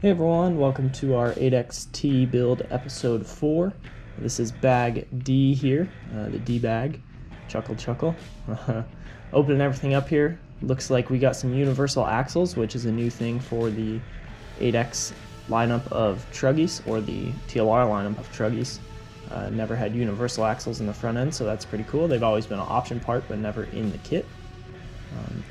Hey everyone, welcome to our 8XT build episode 4. This is bag D here, the D bag. Chuckle chuckle. Opening everything up here. Looks like we got some universal axles, which is a new thing for the 8X lineup of truggies, or the TLR lineup of truggies. Never had universal axles in the front end, so that's pretty cool. They've always been an option part, but never in the kit.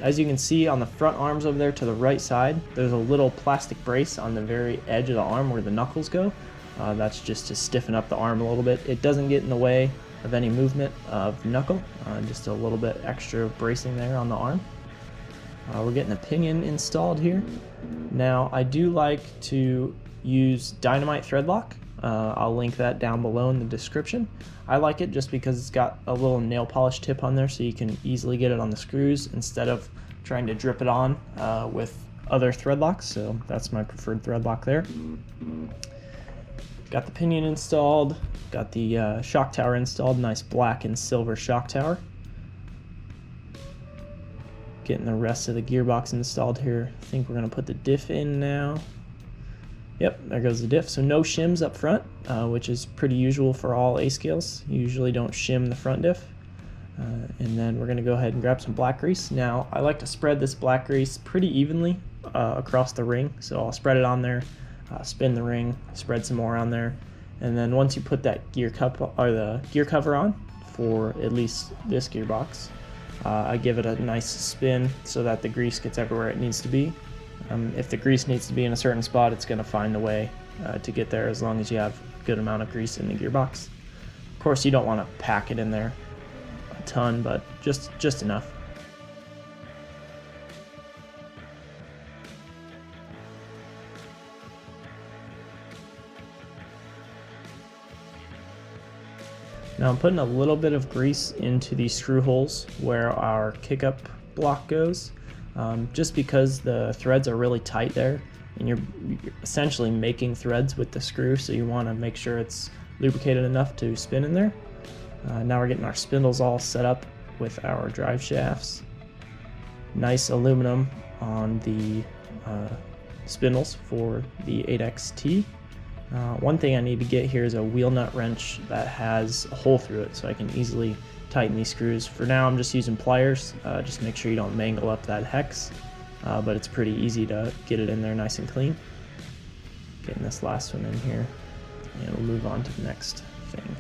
As you can see on the front arms over there to the right side, there's a little plastic brace on the very edge of the arm where the knuckles go. That's just to stiffen up the arm a little bit. It doesn't get in the way of any movement of the knuckle, just a little bit extra bracing there on the arm. We're getting a pinion installed here. Now I do like to use dynamite thread lock. I'll link that down below in the description. I like it just because it's got a little nail polish tip on there, so you can easily get it on the screws instead of trying to drip it on with other thread locks. So that's my preferred thread lock there. Got the pinion installed, got the shock tower installed, nice black and silver shock tower. Getting the rest of the gearbox installed here. I think we're gonna put the diff in now. Yep, there goes the diff. So no shims up front, which is pretty usual for all A scales. You usually don't shim the front diff. And then we're going to go ahead and grab some black grease. Now, I like to spread this black grease pretty evenly across the ring. So I'll spread it on there, spin the ring, spread some more on there. And then once you put that gear cup or the gear cover on, for at least this gearbox, I give it a nice spin so that the grease gets everywhere it needs to be. If the grease needs to be in a certain spot, it's going to find a way to get there as long as you have a good amount of grease in the gearbox. Of course, you don't want to pack it in there a ton, but just enough. Now I'm putting a little bit of grease into these screw holes where our kick-up block goes. Just because the threads are really tight there, and you're essentially making threads with the screw, so you want to make sure it's lubricated enough to spin in there. Now we're getting our spindles all set up with our drive shafts. Nice aluminum on the spindles for the 8XT. One thing I need to get here is a wheel nut wrench that has a hole through it, so I can easily tighten these screws. For now I'm just using pliers, just make sure you don't mangle up that hex, but it's pretty easy to get it in there nice and clean. Getting this last one in here, and we'll move on to the next thing.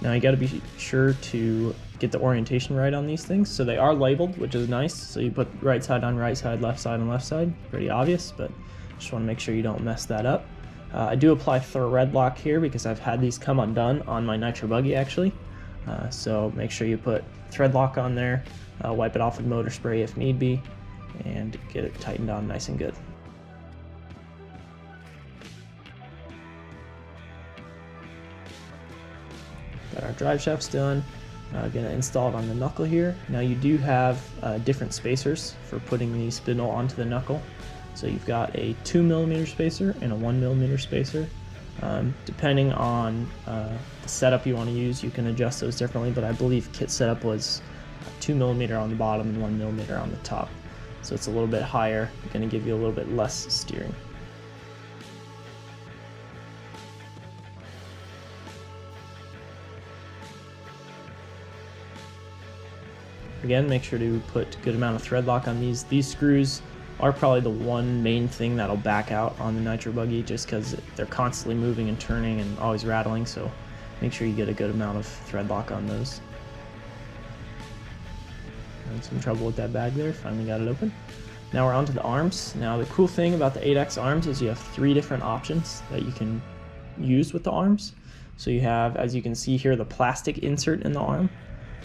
Now you got to be sure to get the orientation right on these things. So they are labeled, which is nice. So you put right side on right side, left side on left side. Pretty obvious, but just want to make sure you don't mess that up. I do apply thread lock here because I've had these come undone on my nitro buggy actually. So make sure you put thread lock on there, wipe it off with motor spray if need be, and get it tightened on nice and good. Got our drive shafts done. Gonna install it on the knuckle here. Now you do have different spacers for putting the spindle onto the knuckle. So you've got a 2mm spacer and a 1mm spacer. Depending on the setup you want to use, you can adjust those differently, but I believe kit setup was 2mm on the bottom and 1mm on the top. So it's a little bit higher, gonna give you a little bit less steering. Again, make sure to put a good amount of thread lock on these. These screws are probably the one main thing that'll back out on the nitro buggy, just because they're constantly moving and turning and always rattling, so make sure you get a good amount of thread lock on those. Had some trouble with that bag there, finally got it open. Now we're on to the arms. Now the cool thing about the 8X arms is you have 3 different options that you can use with the arms. So you have, as you can see here, the plastic insert in the arm.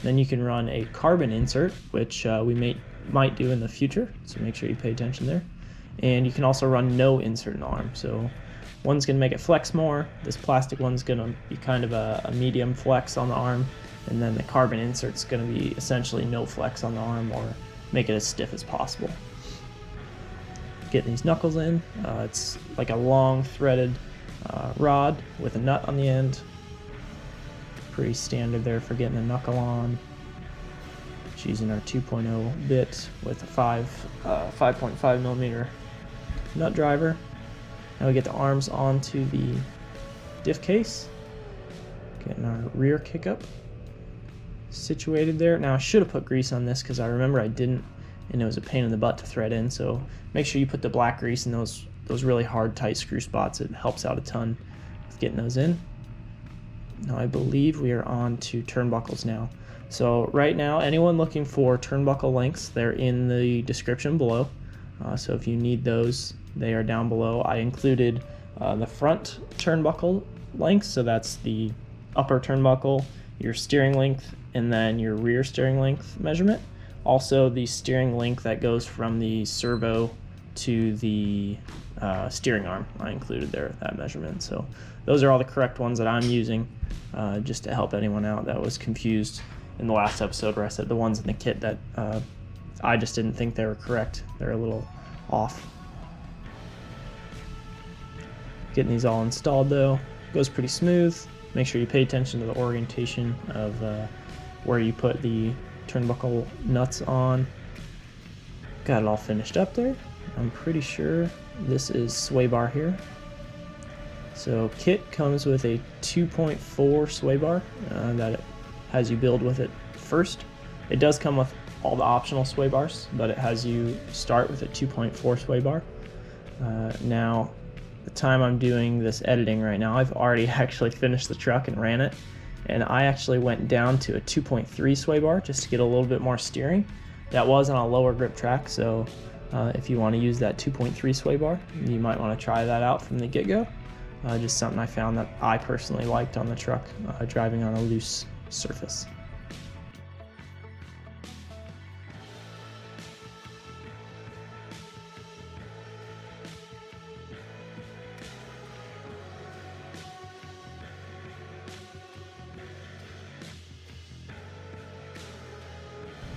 Then you can run a carbon insert, which we might do in the future, so make sure you pay attention there. And you can also run no insert in the arm. So one's going to make it flex more, this plastic one's going to be kind of a medium flex on the arm, and then the carbon insert's going to be essentially no flex on the arm, or make it as stiff as possible. Getting these knuckles in, it's like a long threaded rod with a nut on the end. Pretty standard there for getting a knuckle on. Just using our 2.0 bit with a 5.5 millimeter nut driver. Now we get the arms onto the diff case. Getting our rear kick up situated there. Now I should have put grease on this because I remember I didn't, and it was a pain in the butt to thread in. So make sure you put the black grease in those really hard, tight screw spots. It helps out a ton with getting those in. Now I believe we are on to turnbuckles now. So right now, anyone looking for turnbuckle links, they're in the description below. So if you need those, they are down below. I included the front turnbuckle length, so that's the upper turnbuckle, your steering length, and then your rear steering length measurement. Also the steering length that goes from the servo to the steering arm, I included there, that measurement. So those are all the correct ones that I'm using, just to help anyone out that was confused in the last episode where I said the ones in the kit that I just didn't think they were correct. They're a little off. Getting these all installed though, goes pretty smooth. Make sure you pay attention to the orientation of where you put the turnbuckle nuts on. Got it all finished up there. I'm pretty sure this is sway bar here. So kit comes with a 2.4 sway bar that it has you build with it first. It does come with all the optional sway bars, but it has you start with a 2.4 sway bar. Now, the time I'm doing this editing right now, I've already actually finished the truck and ran it, and I actually went down to a 2.3 sway bar just to get a little bit more steering. That was on a lower grip track, so if you want to use that 2.3 sway bar, you might want to try that out from the get-go. Just something I found that I personally liked on the truck, driving on a loose surface.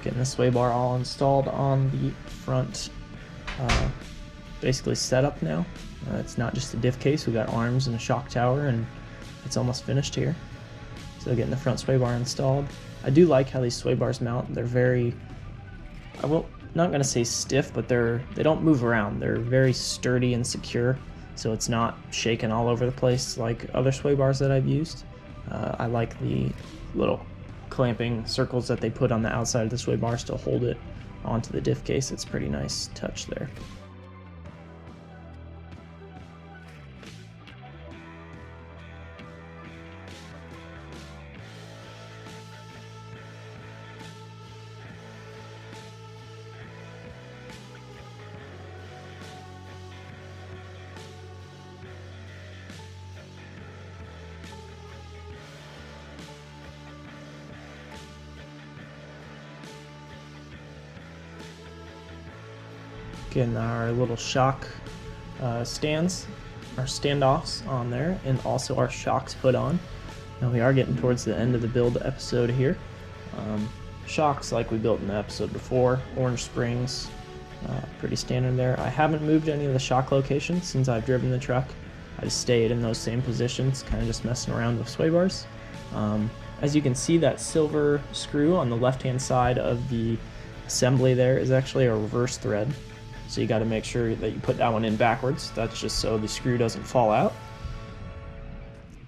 Getting the sway bar all installed on the front, basically setup now. It's not just a diff case, we got arms and a shock tower, and it's almost finished here. So getting the front sway bar installed. I do like how these sway bars mount. They're very, not gonna say stiff, but they don't move around. They're very sturdy and secure, so it's not shaking all over the place like other sway bars that I've used. I like the little clamping circles that they put on the outside of the sway bars to hold it onto the diff case. It's a pretty nice touch there. Getting our little shock stands, our standoffs on there, and also our shocks put on. Now we are getting towards the end of the build episode here. Shocks like we built in the episode before, orange springs, pretty standard there. I haven't moved any of the shock locations since I've driven the truck. I just stayed in those same positions, kind of just messing around with sway bars. As you can see, that silver screw on the left-hand side of the assembly there is actually a reverse thread. So you got to make sure that you put that one in backwards. That's just so the screw doesn't fall out.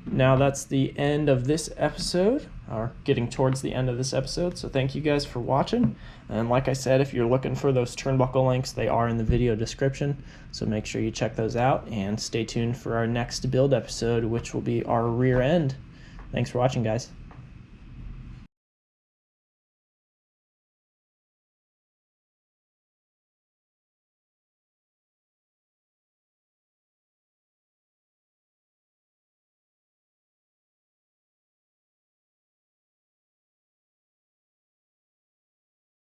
Now that's the end of this episode, or getting towards the end of this episode. So thank you guys for watching. And like I said, if you're looking for those turnbuckle links, they are in the video description. So make sure you check those out and stay tuned for our next build episode, which will be our rear end. Thanks for watching, guys.